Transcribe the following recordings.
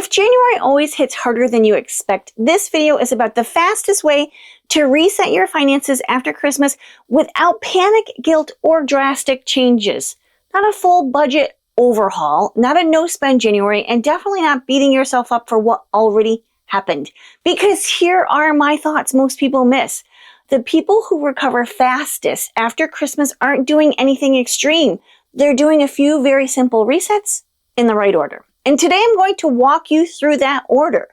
If January always hits harder than you expect, this video is about the fastest way to reset your finances after Christmas without panic, guilt, or drastic changes. Not a full budget overhaul, not a no-spend January, and definitely not beating yourself up for what already happened. Because here are my thoughts most people miss. The people who recover fastest after Christmas aren't doing anything extreme. They're doing a few very simple resets in the right order. And today I'm going to walk you through that order.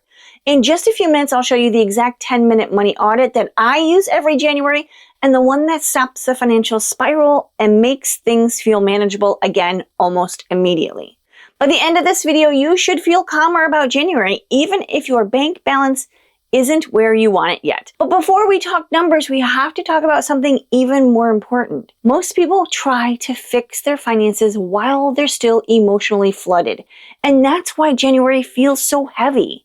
In just a few minutes, I'll show you the exact 10-minute money audit that I use every January and the one that stops the financial spiral and makes things feel manageable again almost immediately. By the end of this video, you should feel calmer about January, even if your bank balance isn't where you want it yet. But before we talk numbers, we have to talk about something even more important. Most people try to fix their finances while they're still emotionally flooded. And that's why January feels so heavy.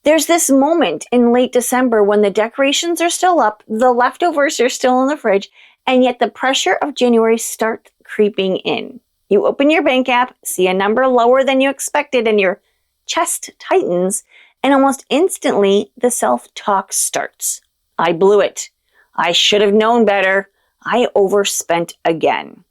There's this moment in late December when the decorations are still up, the leftovers are still in the fridge, and yet the pressure of January starts creeping in. You open your bank app, see a number lower than you expected, and your chest tightens, and almost instantly, the self-talk starts. I blew it. I should have known better. I overspent again.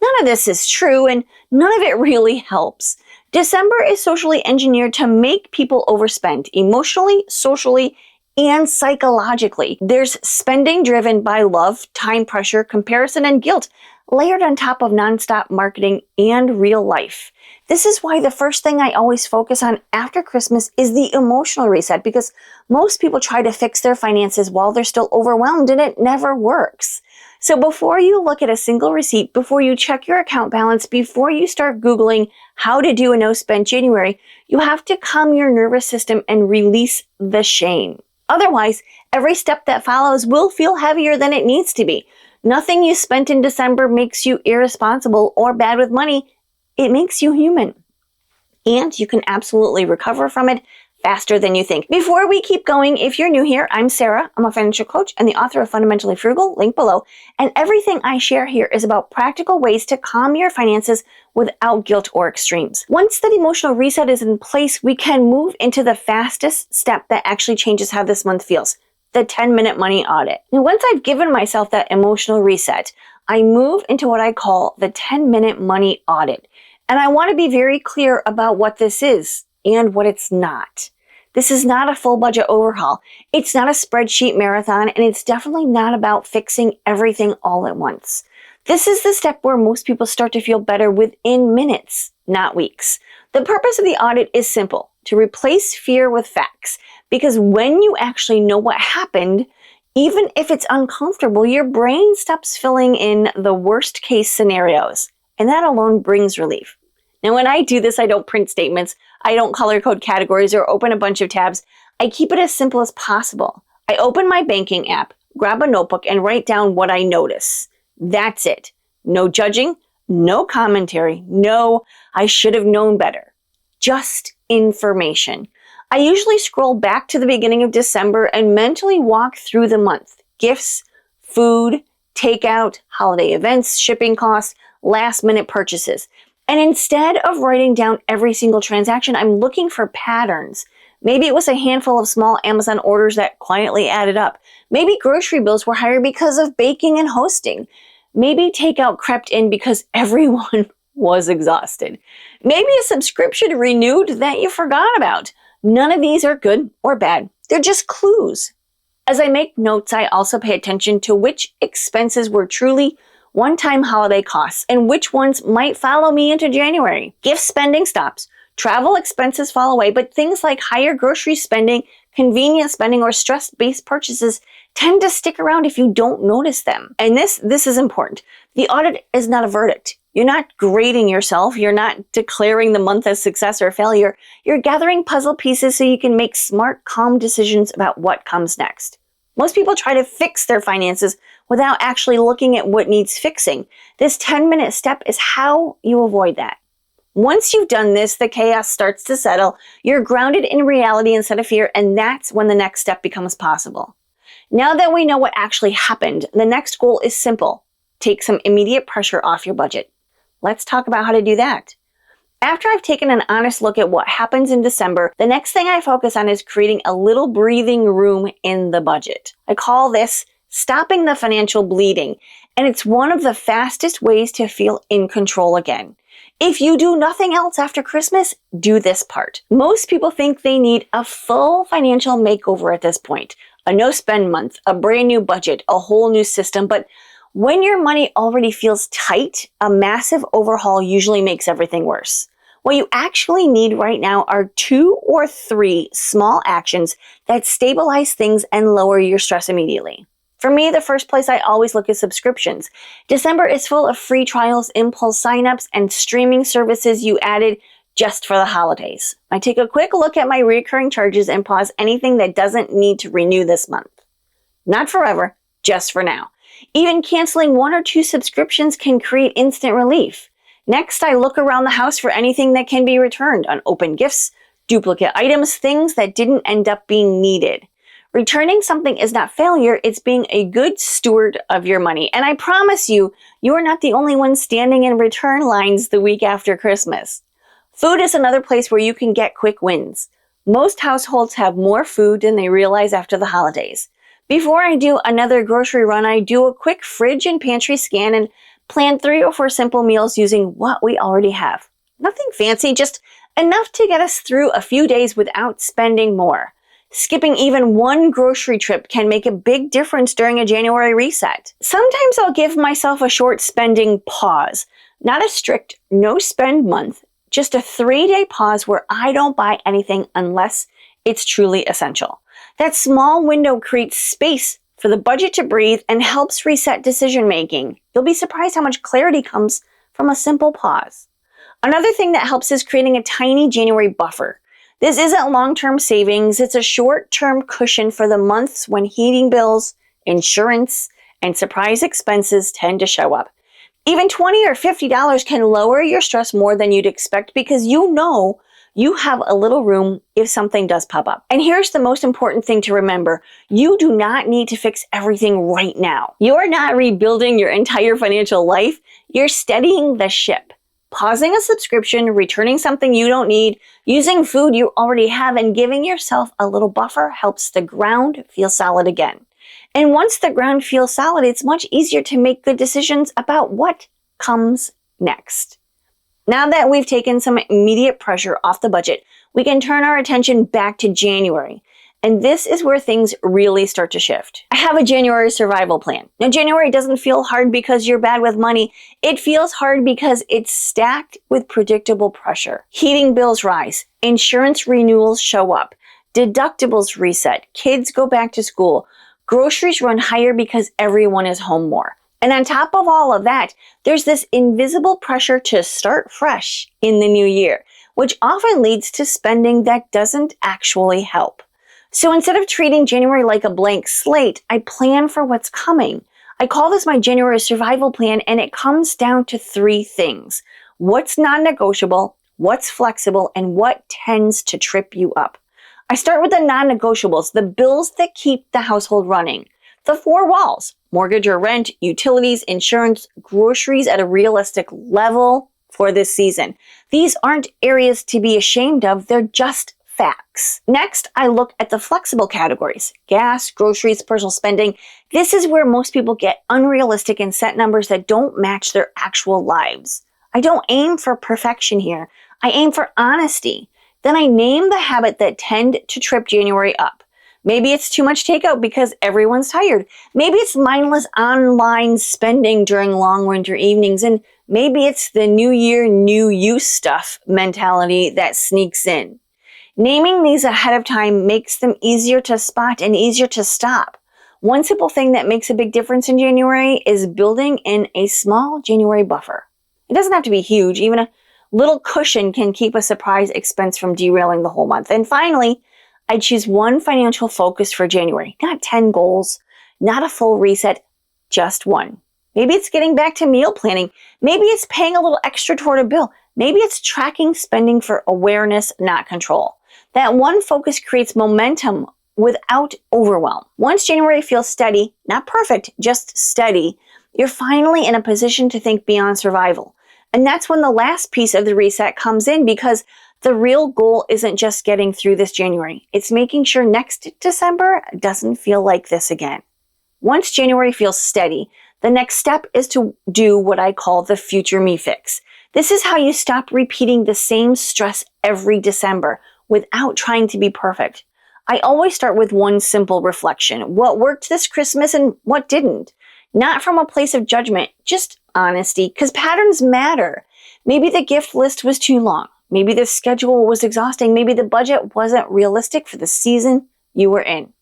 None of this is true, and none of it really helps. December is socially engineered to make people overspend emotionally, socially, and psychologically. There's spending driven by love, time pressure, comparison, and guilt, layered on top of nonstop marketing and real life. This is why the first thing I always focus on after Christmas is the emotional reset, because most people try to fix their finances while they're still overwhelmed, and it never works. So before you look at a single receipt, before you check your account balance, before you start Googling how to do a no-spend January, you have to calm your nervous system and release the shame. Otherwise, every step that follows will feel heavier than it needs to be. Nothing you spent in December makes you irresponsible or bad with money. It makes you human. And you can absolutely recover from it faster than you think. Before we keep going, if you're new here, I'm Sarah. I'm a financial coach and the author of Fundamentally Frugal, link below. And everything I share here is about practical ways to calm your finances without guilt or extremes. Once that emotional reset is in place, we can move into the fastest step that actually changes how this month feels. The 10-minute money audit. And once I've given myself that emotional reset, I move into what I call the 10-minute money audit. And I want to be very clear about what this is and what it's not. This is not a full budget overhaul. It's not a spreadsheet marathon, and it's definitely not about fixing everything all at once. This is the step where most people start to feel better within minutes, not weeks. The purpose of the audit is simple: to replace fear with facts. Because when you actually know what happened, even if it's uncomfortable, your brain stops filling in the worst case scenarios. And that alone brings relief. Now, when I do this, I don't print statements, I don't color code categories or open a bunch of tabs. I keep it as simple as possible. I open my banking app, grab a notebook, and write down what I notice. That's it. No judging, no commentary, no, I should have known better. Just information. I usually scroll back to the beginning of December and mentally walk through the month. Gifts, food, takeout, holiday events, shipping costs, last-minute purchases. And instead of writing down every single transaction, I'm looking for patterns. Maybe it was a handful of small Amazon orders that quietly added up. Maybe grocery bills were higher because of baking and hosting. Maybe takeout crept in because everyone was exhausted. Maybe a subscription renewed that you forgot about. None of these are good or bad. They're just clues. As I make notes, I also pay attention to which expenses were truly one-time holiday costs and which ones might follow me into January. Gift spending stops. Travel expenses fall away, but things like higher grocery spending, convenience spending, or stress-based purchases tend to stick around if you don't notice them. And this is important. The audit is not a verdict. You're not grading yourself. You're not declaring the month as success or failure. You're gathering puzzle pieces so you can make smart, calm decisions about what comes next. Most people try to fix their finances without actually looking at what needs fixing. This 10-minute step is how you avoid that. Once you've done this, the chaos starts to settle. You're grounded in reality instead of fear, and that's when the next step becomes possible. Now that we know what actually happened, the next goal is simple. Take some immediate pressure off your budget. Let's talk about how to do that. After I've taken an honest look at what happens in December, the next thing I focus on is creating a little breathing room in the budget. I call this stopping the financial bleeding, and it's one of the fastest ways to feel in control again. If you do nothing else after Christmas, do this part. Most people think they need a full financial makeover at this point, a no-spend month, a brand new budget, a whole new system, but when your money already feels tight, a massive overhaul usually makes everything worse. What you actually need right now are 2 or 3 small actions that stabilize things and lower your stress immediately. For me, the first place I always look is subscriptions. December is full of free trials, impulse signups, and streaming services you added just for the holidays. I take a quick look at my recurring charges and pause anything that doesn't need to renew this month. Not forever, just for now. Even canceling 1 or 2 subscriptions can create instant relief. Next, I look around the house for anything that can be returned, unopened gifts, duplicate items, things that didn't end up being needed. Returning something is not failure, it's being a good steward of your money. And I promise you, you are not the only one standing in return lines the week after Christmas. Food is another place where you can get quick wins. Most households have more food than they realize after the holidays. Before I do another grocery run, I do a quick fridge and pantry scan and plan 3 or 4 simple meals using what we already have. Nothing fancy, just enough to get us through a few days without spending more. Skipping even 1 grocery trip can make a big difference during a January reset. Sometimes I'll give myself a short spending pause. Not a strict no-spend month, just a 3-day pause where I don't buy anything unless it's truly essential. That small window creates space for the budget to breathe and helps reset decision making. You'll be surprised how much clarity comes from a simple pause. Another thing that helps is creating a tiny January buffer. This isn't long-term savings, it's a short-term cushion for the months when heating bills, insurance, and surprise expenses tend to show up. Even $20 or $50 can lower your stress more than you'd expect because you know you have a little room if something does pop up. And here's the most important thing to remember. You do not need to fix everything right now. You're not rebuilding your entire financial life. You're steadying the ship. Pausing a subscription, returning something you don't need, using food you already have, and giving yourself a little buffer helps the ground feel solid again. And once the ground feels solid, it's much easier to make good decisions about what comes next. Now that we've taken some immediate pressure off the budget, we can turn our attention back to January. And this is where things really start to shift. I have a January survival plan. Now, January doesn't feel hard because you're bad with money. It feels hard because it's stacked with predictable pressure. Heating bills rise, insurance renewals show up, deductibles reset, kids go back to school, groceries run higher because everyone is home more. And on top of all of that, there's this invisible pressure to start fresh in the new year, which often leads to spending that doesn't actually help. So instead of treating January like a blank slate, I plan for what's coming. I call this my January survival plan, and it comes down to 3 things. What's non-negotiable, what's flexible, and what tends to trip you up. I start with the non-negotiables, the bills that keep the household running. The 4 walls, mortgage or rent, utilities, insurance, groceries at a realistic level for this season. These aren't areas to be ashamed of, they're just facts. Next, I look at the flexible categories, gas, groceries, personal spending. This is where most people get unrealistic and set numbers that don't match their actual lives. I don't aim for perfection here, I aim for honesty. Then I name the habit that tend to trip January up. Maybe it's too much takeout because everyone's tired. Maybe it's mindless online spending during long winter evenings. And maybe it's the new year, new you stuff mentality that sneaks in. Naming these ahead of time makes them easier to spot and easier to stop. One simple thing that makes a big difference in January is building in a small January buffer. It doesn't have to be huge. Even a little cushion can keep a surprise expense from derailing the whole month. And finally, I choose 1 financial focus for January, not 10 goals, not a full reset, just 1. Maybe it's getting back to meal planning. Maybe it's paying a little extra toward a bill. Maybe it's tracking spending for awareness, not control. That 1 focus creates momentum without overwhelm. Once January feels steady, not perfect, just steady, you're finally in a position to think beyond survival. And that's when the last piece of the reset comes in, because the real goal isn't just getting through this January. It's making sure next December doesn't feel like this again. Once January feels steady, the next step is to do what I call the future me fix. This is how you stop repeating the same stress every December without trying to be perfect. I always start with one simple reflection: what worked this Christmas and what didn't? Not from a place of judgment, just honesty, because patterns matter. Maybe the gift list was too long. Maybe the schedule was exhausting. Maybe the budget wasn't realistic for the season you were in.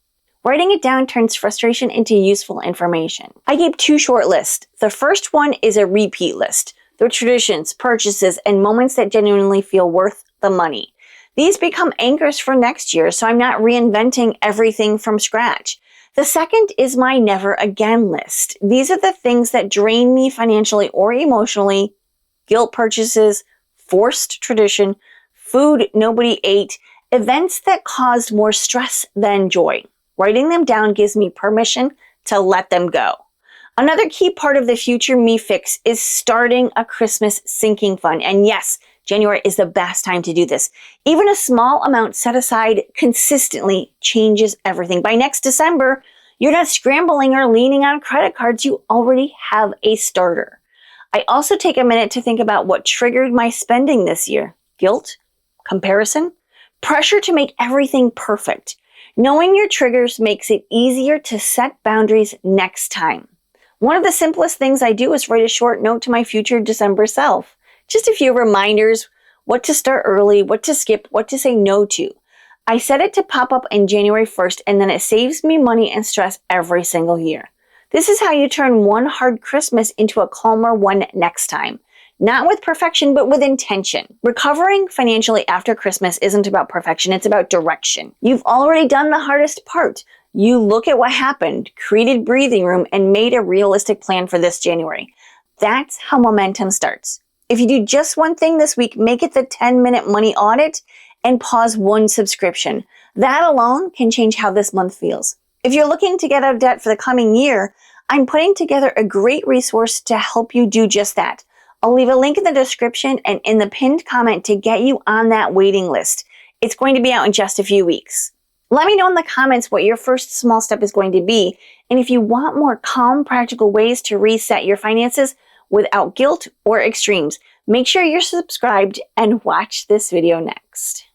Writing it down turns frustration into useful information. I keep 2 short lists. The first one is a repeat list. The traditions, purchases, and moments that genuinely feel worth the money. These become anchors for next year, so I'm not reinventing everything from scratch. The second is my never again list. These are the things that drain me financially or emotionally: guilt purchases, forced tradition, food nobody ate, events that caused more stress than joy. Writing them down gives me permission to let them go. Another key part of the future me fix is starting a Christmas sinking fund. And yes, January is the best time to do this. Even a small amount set aside consistently changes everything. By next December, you're not scrambling or leaning on credit cards. You already have a starter. I also take a minute to think about what triggered my spending this year. Guilt, comparison, pressure to make everything perfect. Knowing your triggers makes it easier to set boundaries next time. One of the simplest things I do is write a short note to my future December self. Just a few reminders: what to start early, what to skip, what to say no to. I set it to pop up in January 1st, and then it saves me money and stress every single year. This is how you turn one hard Christmas into a calmer one next time. Not with perfection, but with intention. Recovering financially after Christmas isn't about perfection, it's about direction. You've already done the hardest part. You look at what happened, created breathing room, and made a realistic plan for this January. That's how momentum starts. If you do just one thing this week, make it the 10-minute money audit and pause one subscription. That alone can change how this month feels. If you're looking to get out of debt for the coming year, I'm putting together a great resource to help you do just that. I'll leave a link in the description and in the pinned comment to get you on that waiting list. It's going to be out in just a few weeks. Let me know in the comments what your first small step is going to be, and if you want more calm, practical ways to reset your finances without guilt or extremes. Make sure you're subscribed and watch this video next.